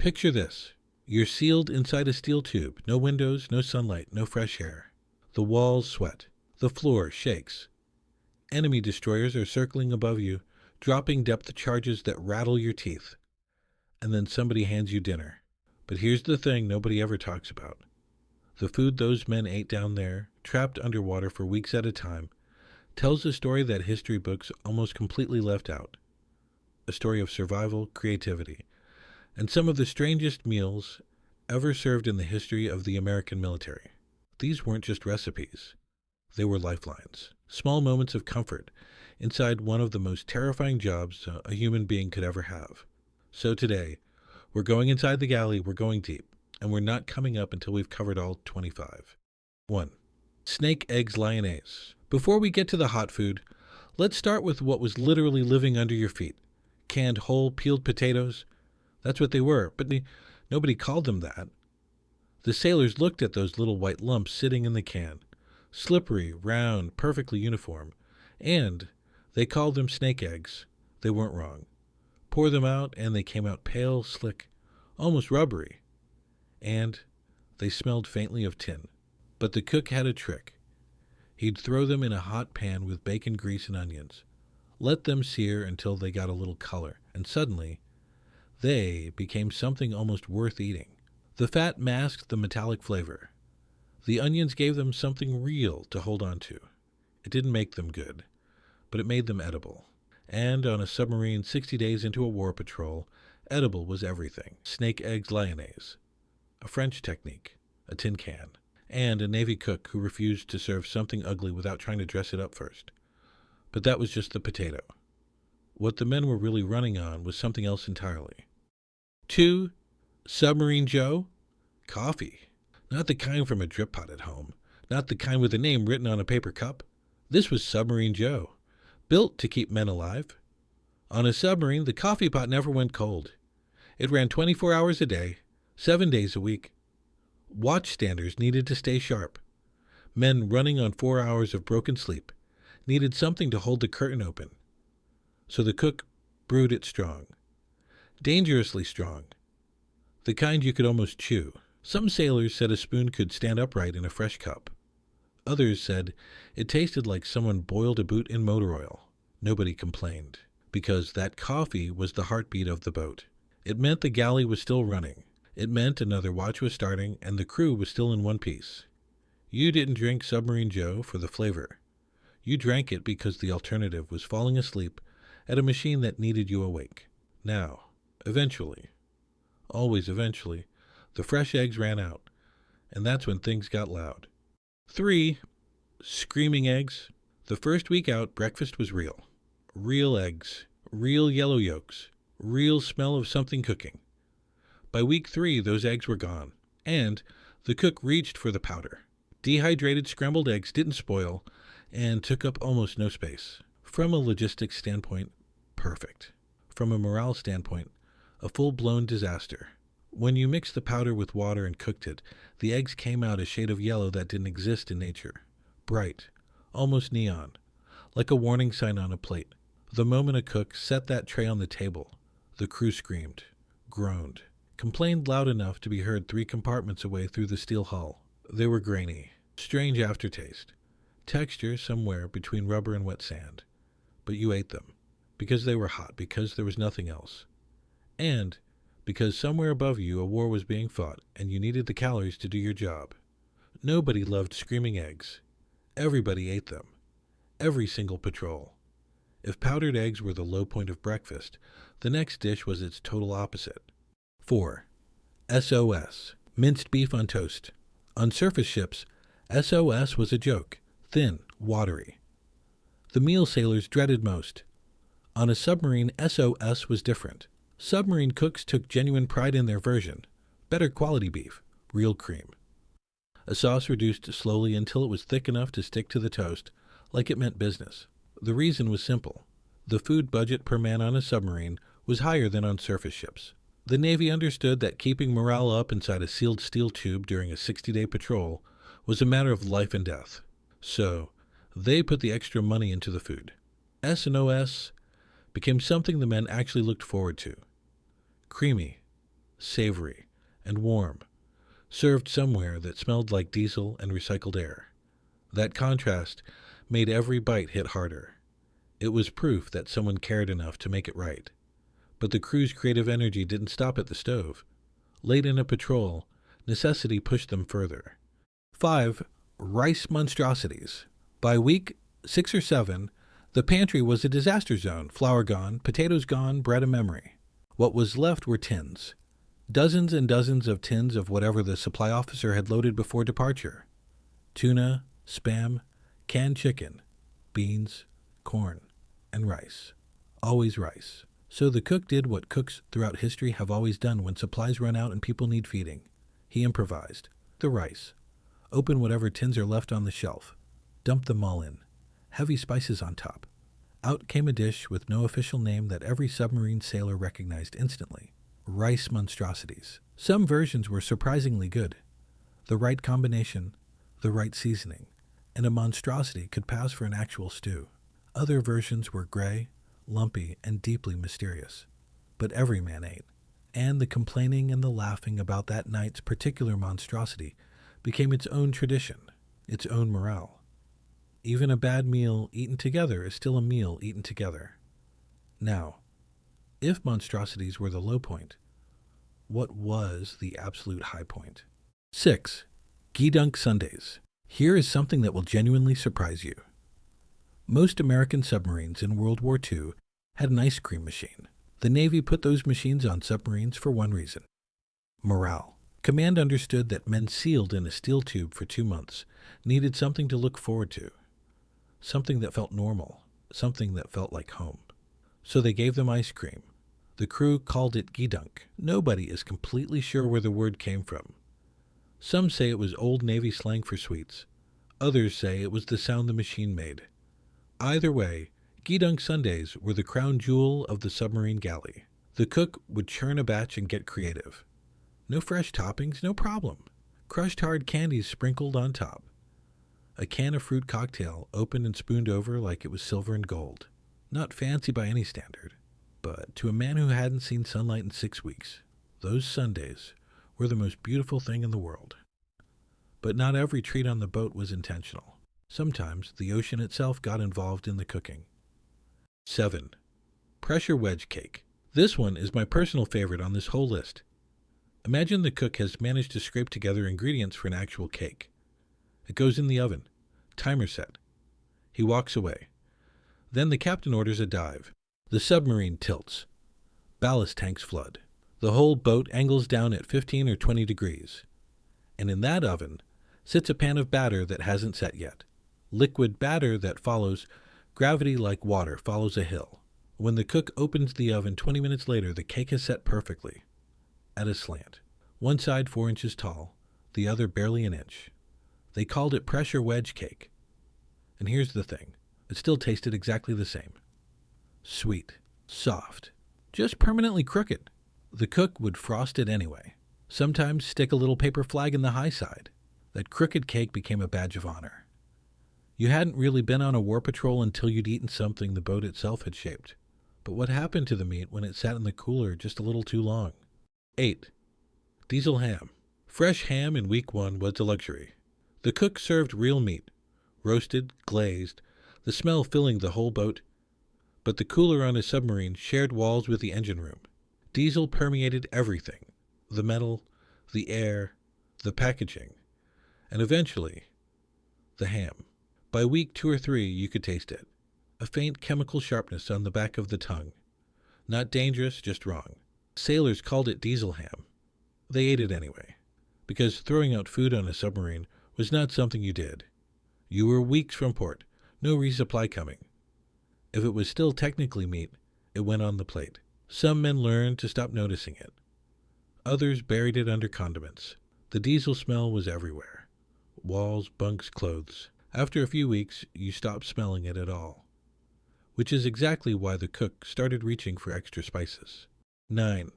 Picture this. You're sealed inside a steel tube. No windows, no sunlight, no fresh air. The walls sweat. The floor shakes. Enemy destroyers are circling above you, dropping depth charges that rattle your teeth. And then somebody hands you dinner. But here's the thing nobody ever talks about. The food those men ate down there, trapped underwater for weeks at a time, tells a story that history books almost completely left out. A story of survival, creativity, and some of the strangest meals ever served in the history of the American military. These weren't just recipes. They were lifelines, small moments of comfort inside one of the most terrifying jobs a human being could ever have. So today, we're going inside the galley, we're going deep, and we're not coming up until we've covered all 25. 1. Snake eggs lyonnaise. Before we get to the hot food, let's start with what was literally living under your feet. Canned whole, peeled potatoes. That's what they were, but nobody called them that. The sailors looked at those little white lumps sitting in the can, slippery, round, perfectly uniform, and they called them snake eggs. They weren't wrong. Pour them out, and they came out pale, slick, almost rubbery. And they smelled faintly of tin. But the cook had a trick. He'd throw them in a hot pan with bacon grease and onions, let them sear until they got a little color, and suddenly they became something almost worth eating. The fat masked the metallic flavor. The onions gave them something real to hold on to. It didn't make them good, but it made them edible. And on a submarine 60 days into a war patrol, edible was everything. Snake eggs lyonnaise, a French technique, a tin can, and a Navy cook who refused to serve something ugly without trying to dress it up first. But that was just the potato. What the men were really running on was something else entirely. 2. Submarine Joe? Coffee. Not the kind from a drip pot at home. Not the kind with a name written on a paper cup. This was Submarine Joe, built to keep men alive. On a submarine, the coffee pot never went cold. It ran 24 hours a day, 7 days a week. Watchstanders needed to stay sharp. Men running on 4 hours of broken sleep needed something to hold the curtain open. So the cook brewed it strong. Dangerously strong. The kind you could almost chew. Some sailors said a spoon could stand upright in a fresh cup. Others said it tasted like someone boiled a boot in motor oil. Nobody complained, because that coffee was the heartbeat of the boat. It meant the galley was still running. It meant another watch was starting and the crew was still in one piece. You didn't drink Submarine Joe for the flavor. You drank it because the alternative was falling asleep at a machine that needed you awake. Now, eventually, always eventually, the fresh eggs ran out, and that's when things got loud. 3. Screaming eggs. The first week out, breakfast was real. Real eggs, real yellow yolks, real smell of something cooking. By week 3, those eggs were gone, and the cook reached for the powder. Dehydrated scrambled eggs didn't spoil and took up almost no space. From a logistics standpoint, perfect. From a morale standpoint, a full-blown disaster. When you mixed the powder with water and cooked it, the eggs came out a shade of yellow that didn't exist in nature. Bright, almost neon, like a warning sign on a plate. The moment a cook set that tray on the table, the crew screamed, groaned, complained loud enough to be heard 3 compartments away through the steel hull. They were grainy, strange aftertaste, texture somewhere between rubber and wet sand. But you ate them, because they were hot, because there was nothing else. And because somewhere above you a war was being fought and you needed the calories to do your job. Nobody loved screaming eggs. Everybody ate them. Every single patrol. If powdered eggs were the low point of breakfast, the next dish was its total opposite. 4. SOS. Minced beef on toast. On surface ships, SOS was a joke. Thin, watery. The meal sailors dreaded most. On a submarine, SOS was different. Submarine cooks took genuine pride in their version. Better quality beef, real cream. A sauce reduced slowly until it was thick enough to stick to the toast, like it meant business. The reason was simple. The food budget per man on a submarine was higher than on surface ships. The Navy understood that keeping morale up inside a sealed steel tube during a 60-day patrol was a matter of life and death. So, they put the extra money into the food. S&OS became something the men actually looked forward to. Creamy, savory, and warm, served somewhere that smelled like diesel and recycled air. That contrast made every bite hit harder. It was proof that someone cared enough to make it right. But the crew's creative energy didn't stop at the stove. Late in a patrol, necessity pushed them further. 5. Rice monstrosities. By week 6 or 7, the pantry was a disaster zone. Flour gone, potatoes gone, bread a memory. What was left were tins. Dozens and dozens of tins of whatever the supply officer had loaded before departure. Tuna, Spam, canned chicken, beans, corn, and rice. Always rice. So the cook did what cooks throughout history have always done when supplies run out and people need feeding. He improvised. The rice. Open whatever tins are left on the shelf. Dump them all in. Heavy spices on top. Out came a dish with no official name that every submarine sailor recognized instantly. Rice monstrosities. Some versions were surprisingly good. The right combination, the right seasoning, and a monstrosity could pass for an actual stew. Other versions were gray, lumpy, and deeply mysterious. But every man ate, and the complaining and the laughing about that night's particular monstrosity became its own tradition, its own morale. Even a bad meal eaten together is still a meal eaten together. Now, if monstrosities were the low point, what was the absolute high point? 6. Gdunk Sundays. Here is something that will genuinely surprise you. Most American submarines in World War II had an ice cream machine. The Navy put those machines on submarines for one reason: morale. Command understood that men sealed in a steel tube for 2 months needed something to look forward to, something that felt normal, something that felt like home. So they gave them ice cream. The crew called it Gdunk. Nobody is completely sure where the word came from. Some say it was Old Navy slang for sweets. Others say it was the sound the machine made. Either way, Gdunk Sundays were the crown jewel of the submarine galley. The cook would churn a batch and get creative. No fresh toppings, no problem. Crushed hard candies sprinkled on top. A can of fruit cocktail opened and spooned over like it was silver and gold. Not fancy by any standard, but to a man who hadn't seen sunlight in 6 weeks, those Sundays were the most beautiful thing in the world. But not every treat on the boat was intentional. Sometimes the ocean itself got involved in the cooking. 7. Pressure wedge cake. This one is my personal favorite on this whole list. Imagine the cook has managed to scrape together ingredients for an actual cake. It goes in the oven. Timer set. He walks away. Then the captain orders a dive. The submarine tilts. Ballast tanks flood. The whole boat angles down at 15 or 20 degrees. And in that oven sits a pan of batter that hasn't set yet. Liquid batter that follows gravity like water follows a hill. When the cook opens the oven 20 minutes later, the cake has set perfectly. At a slant. One side 4 inches tall, the other barely an inch. They called it pressure wedge cake. And here's the thing. It still tasted exactly the same. Sweet. Soft. Just permanently crooked. The cook would frost it anyway. Sometimes stick a little paper flag in the high side. That crooked cake became a badge of honor. You hadn't really been on a war patrol until you'd eaten something the boat itself had shaped. But what happened to the meat when it sat in the cooler just a little too long? 8. Diesel ham. Fresh ham in week 1 was a luxury. The cook served real meat, roasted, glazed, the smell filling the whole boat. But the cooler on a submarine shared walls with the engine room. Diesel permeated everything: the metal, the air, the packaging, and eventually, the ham. By week 2 or 3, you could taste it. A faint chemical sharpness on the back of the tongue. Not dangerous, just wrong. Sailors called it diesel ham. They ate it anyway, because throwing out food on a submarine was not something you did. You were weeks from port, no resupply coming. If it was still technically meat, it went on the plate. Some men learned to stop noticing it. Others buried it under condiments. The diesel smell was everywhere. Walls, bunks, clothes. After a few weeks, you stopped smelling it at all. Which is exactly why the cook started reaching for extra spices. 9.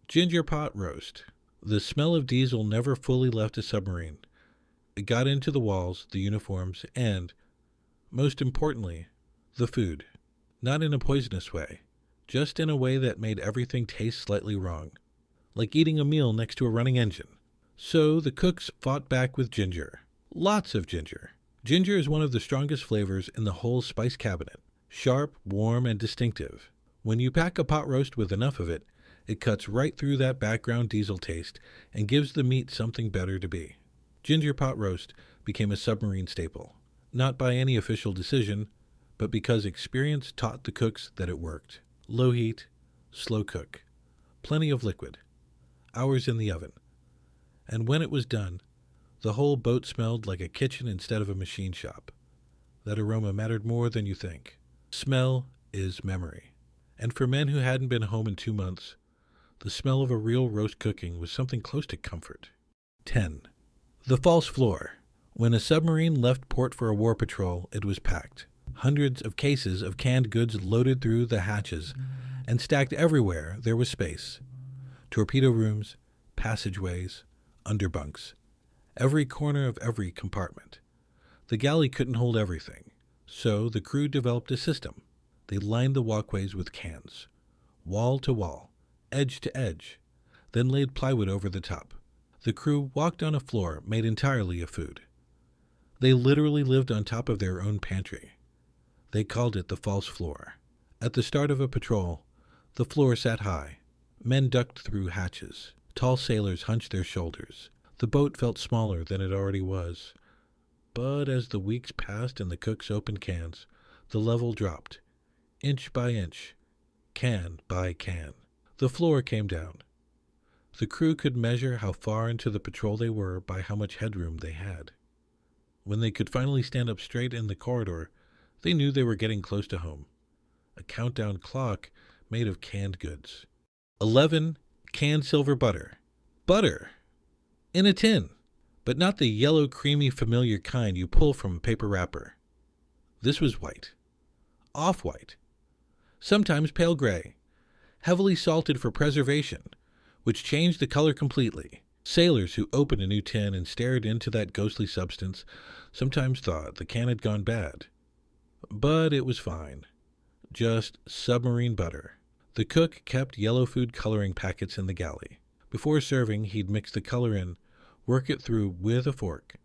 Ginger pot roast. The smell of diesel never fully left a submarine. It got into the walls, the uniforms, and, most importantly, the food. Not in a poisonous way, just in a way that made everything taste slightly wrong. like eating a meal next to a running engine. So the cooks fought back with ginger. Lots of ginger. Ginger is one of the strongest flavors in the whole spice cabinet. Sharp, warm, and distinctive. When you pack a pot roast with enough of it, it cuts right through that background diesel taste and gives the meat something better to be. Ginger pot roast became a submarine staple, not by any official decision, but because experience taught the cooks that it worked. Low heat, slow cook, plenty of liquid, hours in the oven. And when it was done, the whole boat smelled like a kitchen instead of a machine shop. That aroma mattered more than you think. Smell is memory. And for men who hadn't been home in 2 months, the smell of a real roast cooking was something close to comfort. 10. The false floor. When a submarine left port for a war patrol, it was packed. Hundreds of cases of canned goods loaded through the hatches and stacked everywhere there was space. Torpedo rooms, passageways, underbunks. Every corner of every compartment. The galley couldn't hold everything, so the crew developed a system. They lined the walkways with cans, wall to wall, edge to edge, then laid plywood over the top. The crew walked on a floor made entirely of food. They literally lived on top of their own pantry. They called it the false floor. At the start of a patrol, the floor sat high. Men ducked through hatches. Tall sailors hunched their shoulders. The boat felt smaller than it already was. But as the weeks passed and the cooks opened cans, the level dropped, inch by inch, can by can. The floor came down. The crew could measure how far into the patrol they were by how much headroom they had. When they could finally stand up straight in the corridor, they knew they were getting close to home. A countdown clock made of canned goods. 11. Canned silver butter. Butter! In a tin, but not the yellow, creamy, familiar kind you pull from a paper wrapper. This was white. Off-white. Sometimes pale gray. Heavily salted for preservation, which changed the color completely. Sailors who opened a new tin and stared into that ghostly substance sometimes thought the can had gone bad. But it was fine. Just submarine butter. The cook kept yellow food coloring packets in the galley. Before serving, he'd mix the color in, work it through with a fork,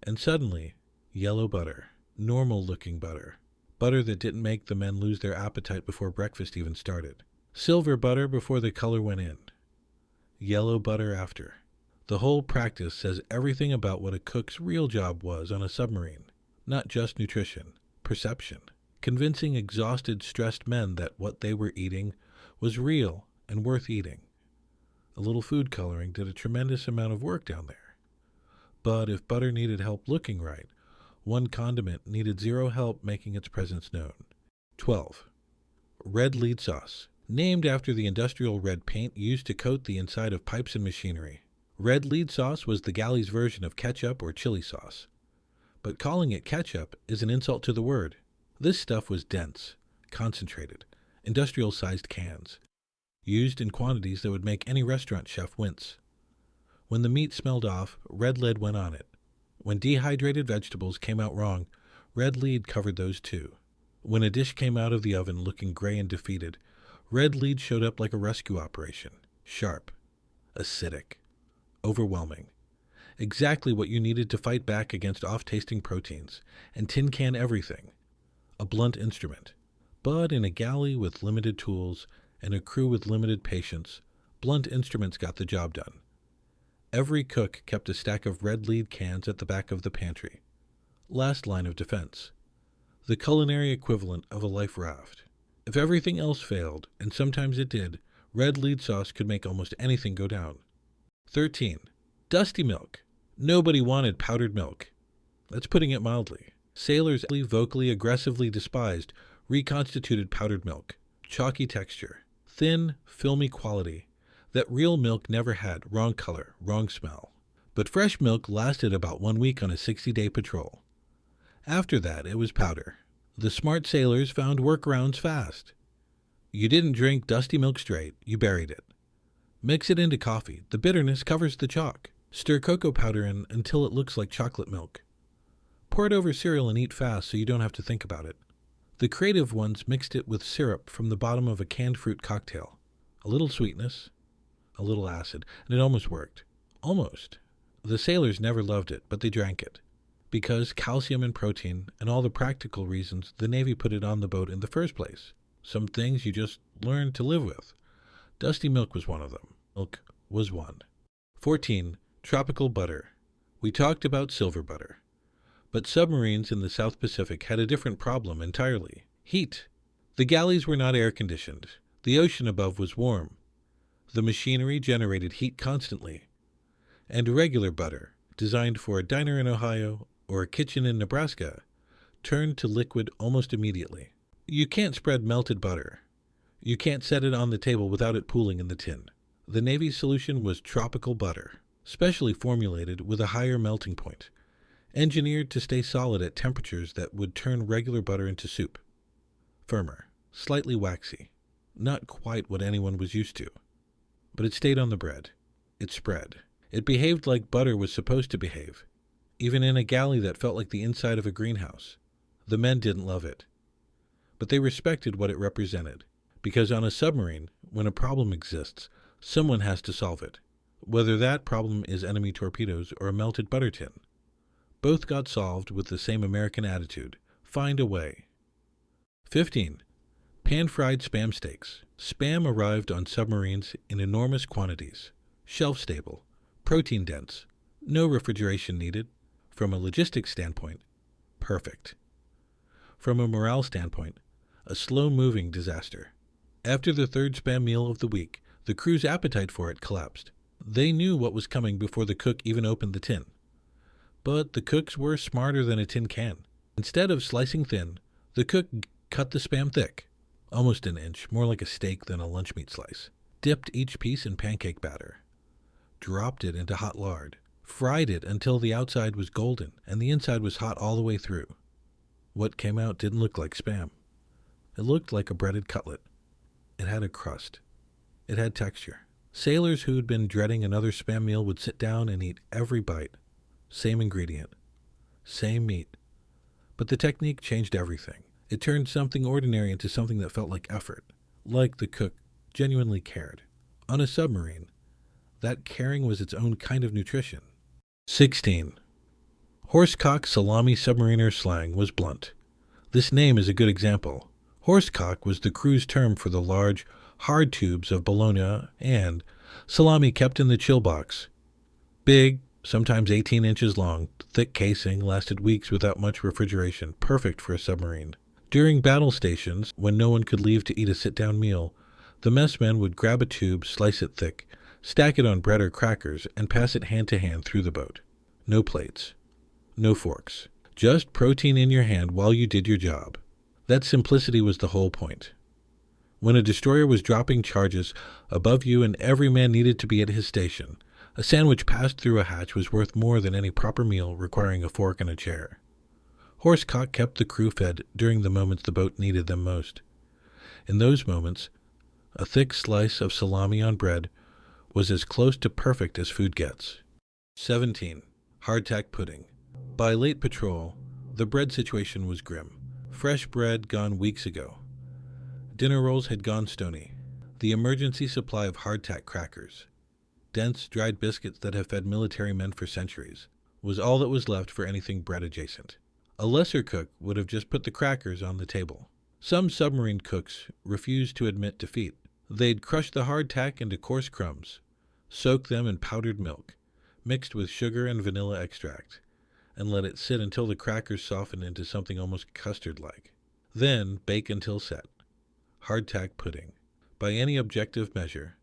and suddenly, yellow butter, normal-looking butter. Butter that didn't make the men lose their appetite before breakfast even started. Silver butter before the color went in. Yellow butter after. The whole practice says everything about what a cook's real job was on a submarine. Not just nutrition, perception. Convincing exhausted, stressed men that what they were eating was real and worth eating. A little food coloring did a tremendous amount of work down there. But if butter needed help looking right, one condiment needed zero help making its presence known. 12. Red lead sauce. Named after the industrial red paint used to coat the inside of pipes and machinery. Red lead sauce was the galley's version of ketchup or chili sauce. But calling it ketchup is an insult to the word. This stuff was dense, concentrated, industrial-sized cans, used in quantities that would make any restaurant chef wince. When the meat smelled off, red lead went on it. When dehydrated vegetables came out wrong, red lead covered those too. When a dish came out of the oven looking gray and defeated, red lead showed up like a rescue operation. Sharp, acidic, overwhelming. Exactly what you needed to fight back against off-tasting proteins and tin can everything. A blunt instrument. But in a galley with limited tools and a crew with limited patience, blunt instruments got the job done. Every cook kept a stack of red lead cans at the back of the pantry. Last line of defense. The culinary equivalent of a life raft. If everything else failed, and sometimes it did, red lead sauce could make almost anything go down. 13. Dusty milk. Nobody wanted powdered milk. That's putting it mildly. Sailors vocally aggressively despised reconstituted powdered milk. Chalky texture. Thin, filmy quality. That real milk never had. Wrong color, wrong smell. But fresh milk lasted about 1 week on a 60-day patrol. After that, it was powder. The smart sailors found workarounds fast. You didn't drink dusty milk straight, you buried it. Mix it into coffee. The bitterness covers the chalk. Stir cocoa powder in until it looks like chocolate milk. Pour it over cereal and eat fast so you don't have to think about it. The creative ones mixed it with syrup from the bottom of a canned fruit cocktail. A little sweetness, a little acid, and it almost worked. Almost. The sailors never loved it, but they drank it. Because calcium and protein, and all the practical reasons the Navy put it on the boat in the first place. Some things you just learn to live with. Dusty milk was one of them. Milk was one. 14. Tropical butter. We talked about silver butter. But submarines in the South Pacific had a different problem entirely. Heat. The galleys were not air-conditioned. The ocean above was warm. The machinery generated heat constantly. And regular butter, designed for a diner in Ohio or a kitchen in Nebraska, turned to liquid almost immediately. You can't spread melted butter. You can't set it on the table without it pooling in the tin. The Navy's solution was tropical butter, specially formulated with a higher melting point, engineered to stay solid at temperatures that would turn regular butter into soup. Firmer, slightly waxy, not quite what anyone was used to. But it stayed on the bread. It spread. It behaved like butter was supposed to behave, even in a galley that felt like the inside of a greenhouse. The men didn't love it, but they respected what it represented, because on a submarine, when a problem exists, someone has to solve it, whether that problem is enemy torpedoes or a melted butter tin. Both got solved with the same American attitude: find a way. 15. Pan-fried Spam steaks. Spam arrived on submarines in enormous quantities, shelf-stable, protein-dense, no refrigeration needed. From a logistics standpoint, perfect. From a morale standpoint, a slow-moving disaster. After the third Spam meal of the week, the crew's appetite for it collapsed. They knew what was coming before the cook even opened the tin. But the cooks were smarter than a tin can. Instead of slicing thin, the cook cut the Spam thick, almost an inch, more like a steak than a lunch meat slice, dipped each piece in pancake batter, dropped it into hot lard, fried it until the outside was golden and the inside was hot all the way through. What came out didn't look like Spam. It looked like a breaded cutlet. It had a crust. It had texture. Sailors who had been dreading another Spam meal would sit down and eat every bite. Same ingredient. Same meat. But the technique changed everything. It turned something ordinary into something that felt like effort, like the cook genuinely cared. On a submarine, that caring was its own kind of nutrition. 16. Horsecock salami submariner slang was blunt. This name is a good example. Horsecock was the crew's term for the large, hard tubes of bologna and salami kept in the chill box. Big, sometimes 18 inches long, thick casing, lasted weeks without much refrigeration, perfect for a submarine. During battle stations, when no one could leave to eat a sit-down meal, the messmen would grab a tube, slice it thick, stack it on bread or crackers, and pass it hand to hand through the boat. No plates. No forks. Just protein in your hand while you did your job. That simplicity was the whole point. When a destroyer was dropping charges above you and every man needed to be at his station, a sandwich passed through a hatch was worth more than any proper meal requiring a fork and a chair. Horsecock kept the crew fed during the moments the boat needed them most. In those moments, a thick slice of salami on bread was as close to perfect as food gets. 17. Hardtack pudding. By late patrol, the bread situation was grim. Fresh bread gone weeks ago. Dinner rolls had gone stony. The emergency supply of hardtack crackers, dense, dried biscuits that have fed military men for centuries, was all that was left for anything bread adjacent. A lesser cook would have just put the crackers on the table. Some submarine cooks refused to admit defeat. They'd crush the hardtack into coarse crumbs, soak them in powdered milk, mixed with sugar and vanilla extract, and let it sit until the crackers softened into something almost custard-like. Then bake until set. Hardtack pudding. By any objective measure,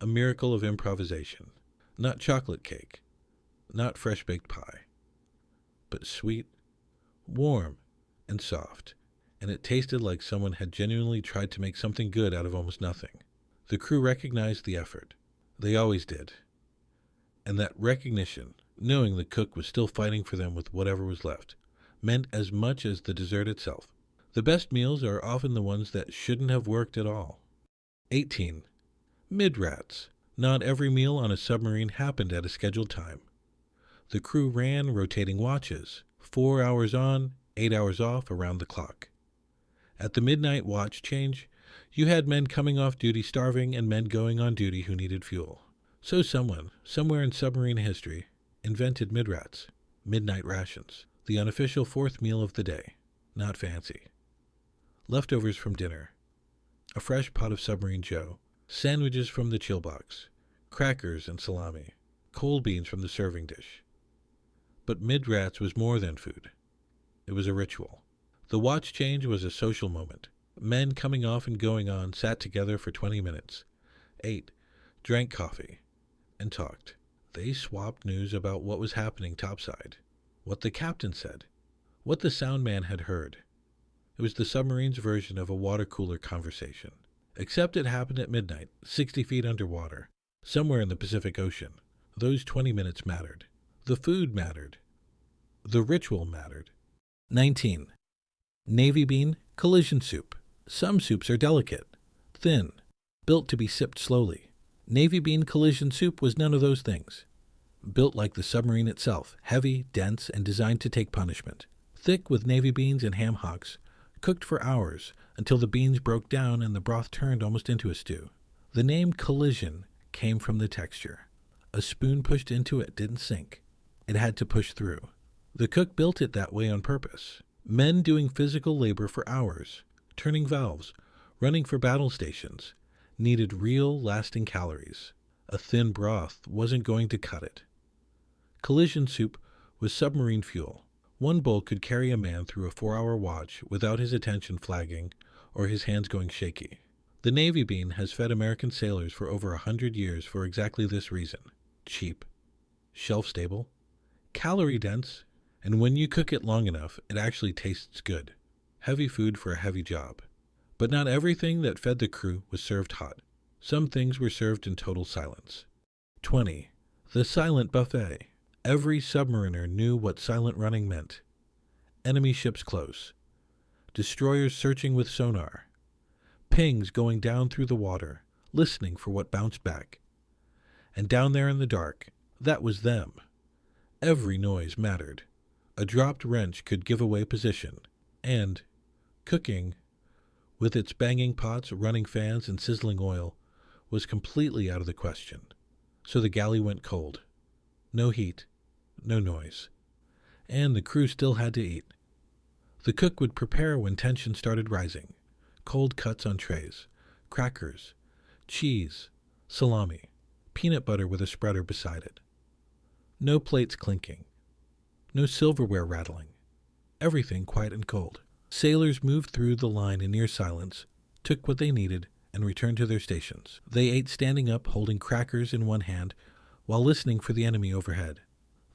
a miracle of improvisation. Not chocolate cake, not fresh-baked pie, but sweet, warm, and soft, and it tasted like someone had genuinely tried to make something good out of almost nothing. The crew recognized the effort. They always did. And that recognition, knowing the cook was still fighting for them with whatever was left, meant as much as the dessert itself. The best meals are often the ones that shouldn't have worked at all. 18. Midrats. Not every meal on a submarine happened at a scheduled time. The crew ran rotating watches, 4 hours on, 8 hours off around the clock. At the midnight watch change, you had men coming off duty starving and men going on duty who needed fuel. So someone, somewhere in submarine history, invented Midrats, midnight rations, the unofficial fourth meal of the day. Not fancy. Leftovers from dinner, a fresh pot of Submarine Joe, sandwiches from the chill box, crackers and salami, cold beans from the serving dish. But Midrats was more than food. It was a ritual. The watch change was a social moment. Men coming off and going on sat together for 20 minutes, ate, drank coffee, and talked. They swapped news about what was happening topside, what the captain said, what the sound man had heard. It was the submarine's version of a water cooler conversation, except it happened at midnight, 60 feet underwater, somewhere in the Pacific Ocean. Those 20 minutes mattered. The food mattered. The ritual mattered. 19. Navy bean collision soup. Some soups are delicate, thin, built to be sipped slowly. Navy bean collision soup was none of those things. Built like the submarine itself, heavy, dense, and designed to take punishment. Thick with navy beans and ham hocks, cooked for hours until the beans broke down and the broth turned almost into a stew. The name collision came from the texture. A spoon pushed into it didn't sink. It had to push through. The cook built it that way on purpose. Men doing physical labor for hours, turning valves, running for battle stations, needed real, lasting calories. A thin broth wasn't going to cut it. Collision soup was submarine fuel. One bowl could carry a man through a 4-hour watch without his attention flagging or his hands going shaky. The Navy bean has fed American sailors for over 100 years for exactly this reason. Cheap, shelf-stable, calorie-dense, and when you cook it long enough, it actually tastes good. Heavy food for a heavy job. But not everything that fed the crew was served hot. Some things were served in total silence. 20. The silent buffet. Every submariner knew what silent running meant. Enemy ships close. Destroyers searching with sonar. Pings going down through the water, listening for what bounced back. And down there in the dark, that was them. Every noise mattered. A dropped wrench could give away position. And cooking, with its banging pots, running fans, and sizzling oil, was completely out of the question. So the galley went cold. No heat, no noise. And the crew still had to eat. The cook would prepare when tension started rising. Cold cuts on trays, crackers, cheese, salami, peanut butter with a spreader beside it. No plates clinking. No silverware rattling. Everything quiet and cold. Sailors moved through the line in near silence, took what they needed, and returned to their stations. They ate standing up, holding crackers in one hand, while listening for the enemy overhead.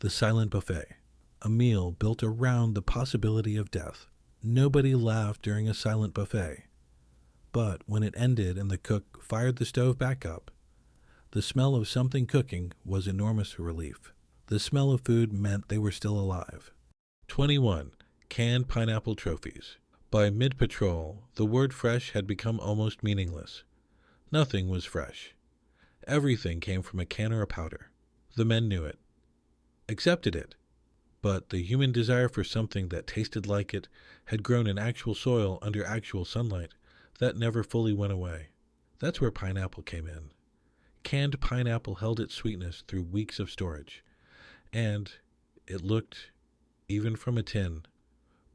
The silent buffet. A meal built around the possibility of death. Nobody laughed during a silent buffet. But when it ended and the cook fired the stove back up, the smell of something cooking was enormous relief. The smell of food meant they were still alive. 21. Canned pineapple trophies. By mid-patrol, the word fresh had become almost meaningless. Nothing was fresh. Everything came from a can or a powder. The men knew it. Accepted it. But the human desire for something that tasted like it had grown in actual soil under actual sunlight. That never fully went away. That's where pineapple came in. Canned pineapple held its sweetness through weeks of storage. And it looked, even from a tin,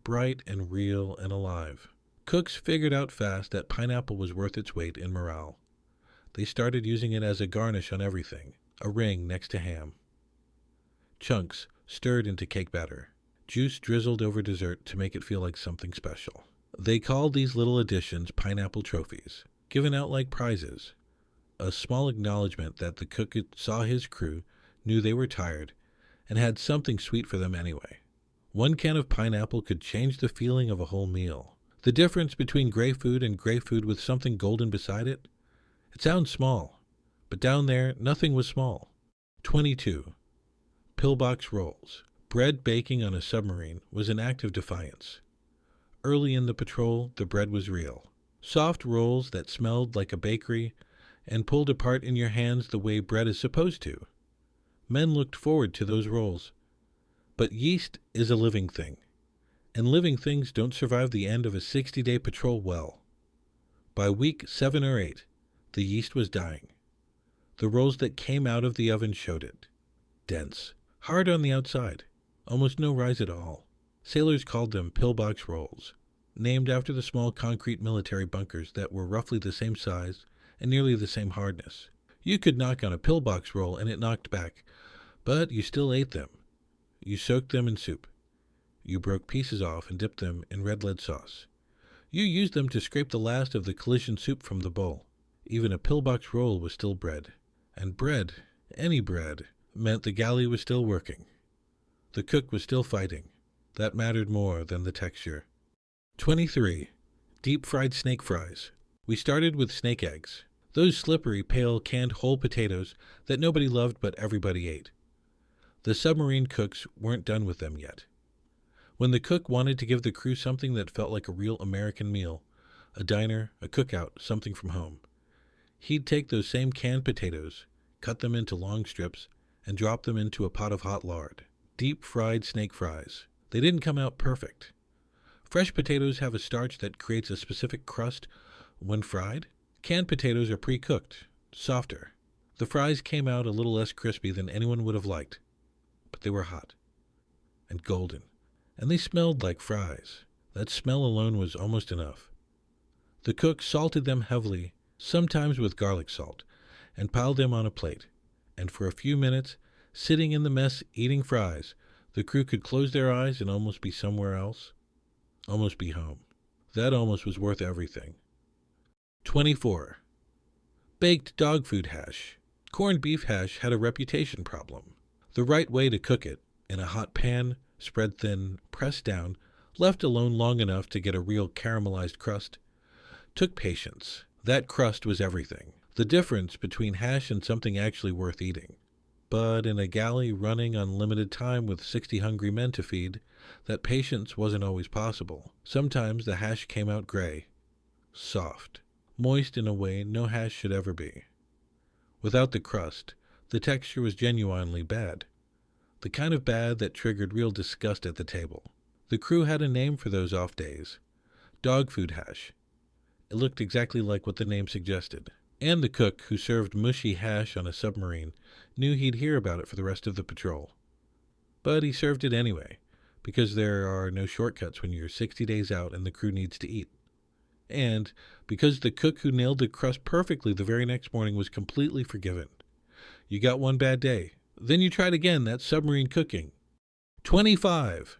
bright and real and alive. Cooks figured out fast that pineapple was worth its weight in morale. They started using it as a garnish on everything, a ring next to ham. Chunks stirred into cake batter. Juice drizzled over dessert to make it feel like something special. They called these little additions pineapple trophies, given out like prizes. A small acknowledgement that the cook saw his crew, knew they were tired, and had something sweet for them anyway. One can of pineapple could change the feeling of a whole meal. The difference between gray food and gray food with something golden beside it? It sounds small, but down there nothing was small. 22. Pillbox rolls. Bread baking on a submarine was an act of defiance. Early in the patrol, the bread was real. Soft rolls that smelled like a bakery and pulled apart in your hands the way bread is supposed to. Men looked forward to those rolls. But yeast is a living thing, and living things don't survive the end of a 60-day patrol well. By week 7 or 8, the yeast was dying. The rolls that came out of the oven showed it. Dense, hard on the outside, almost no rise at all. Sailors called them pillbox rolls, named after the small concrete military bunkers that were roughly the same size and nearly the same hardness. You could knock on a pillbox roll and it knocked back, but you still ate them. You soaked them in soup. You broke pieces off and dipped them in red lead sauce. You used them to scrape the last of the collision soup from the bowl. Even a pillbox roll was still bread. And bread, any bread, meant the galley was still working. The cook was still fighting. That mattered more than the texture. 23. Deep-fried snake fries. We started with snake eggs. Those slippery, pale, canned whole potatoes that nobody loved but everybody ate. The submarine cooks weren't done with them yet. When the cook wanted to give the crew something that felt like a real American meal, a diner, a cookout, something from home, he'd take those same canned potatoes, cut them into long strips, and drop them into a pot of hot lard. Deep-fried snake fries. They didn't come out perfect. Fresh potatoes have a starch that creates a specific crust when fried. Canned potatoes are pre-cooked, softer. The fries came out a little less crispy than anyone would have liked, but they were hot and golden, and they smelled like fries. That smell alone was almost enough. The cook salted them heavily, sometimes with garlic salt, and piled them on a plate, and for a few minutes, sitting in the mess eating fries, the crew could close their eyes and almost be somewhere else, almost be home. That almost was worth everything. 24. Baked dog food hash. Corned beef hash had a reputation problem. The right way to cook it, in a hot pan, spread thin, pressed down, left alone long enough to get a real caramelized crust, took patience. That crust was everything. The difference between hash and something actually worth eating. But in a galley running on limited time with 60 hungry men to feed, that patience wasn't always possible. Sometimes the hash came out gray, soft, moist in a way no hash should ever be. Without the crust, the texture was genuinely bad. The kind of bad that triggered real disgust at the table. The crew had a name for those off days. Dog food hash. It looked exactly like what the name suggested. And the cook, who served mushy hash on a submarine, knew he'd hear about it for the rest of the patrol. But he served it anyway, because there are no shortcuts when you're 60 days out and the crew needs to eat. And because the cook who nailed the crust perfectly the very next morning was completely forgiven. You got one bad day. Then you tried again. That's submarine cooking. 25.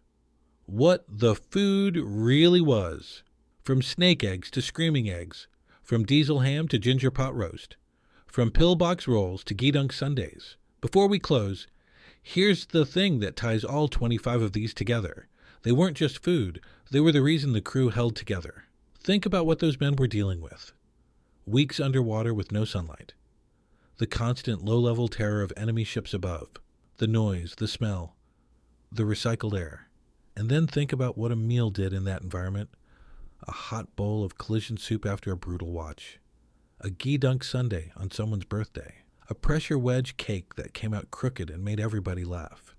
What the food really was. From snake eggs to screaming eggs. From diesel ham to ginger pot roast. From pillbox rolls to Gdunk Sundays. Before we close, here's the thing that ties all 25 of these together. They weren't just food. They were the reason the crew held together. Think about what those men were dealing with. Weeks underwater with no sunlight. The constant low-level terror of enemy ships above. The noise, the smell, the recycled air. And then think about what a meal did in that environment. A hot bowl of collision soup after a brutal watch. A Gdunk Sunday on someone's birthday. A pressure wedge cake that came out crooked and made everybody laugh.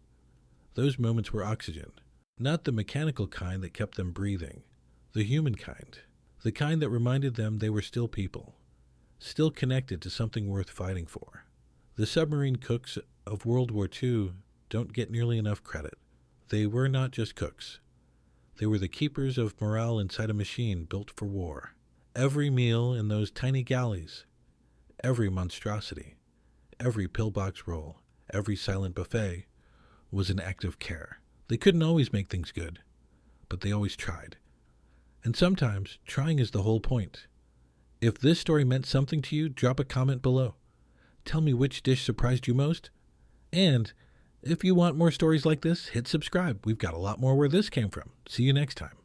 Those moments were oxygen. Not the mechanical kind that kept them breathing. The human kind. The kind that reminded them they were still people. Still connected to something worth fighting for. The submarine cooks of World War II don't get nearly enough credit. They were not just cooks. They were the keepers of morale inside a machine built for war. Every meal in those tiny galleys, every monstrosity, every pillbox roll, every silent buffet was an act of care. They couldn't always make things good, but they always tried. And sometimes trying is the whole point. If this story meant something to you, drop a comment below. Tell me which dish surprised you most. And if you want more stories like this, hit subscribe. We've got a lot more where this came from. See you next time.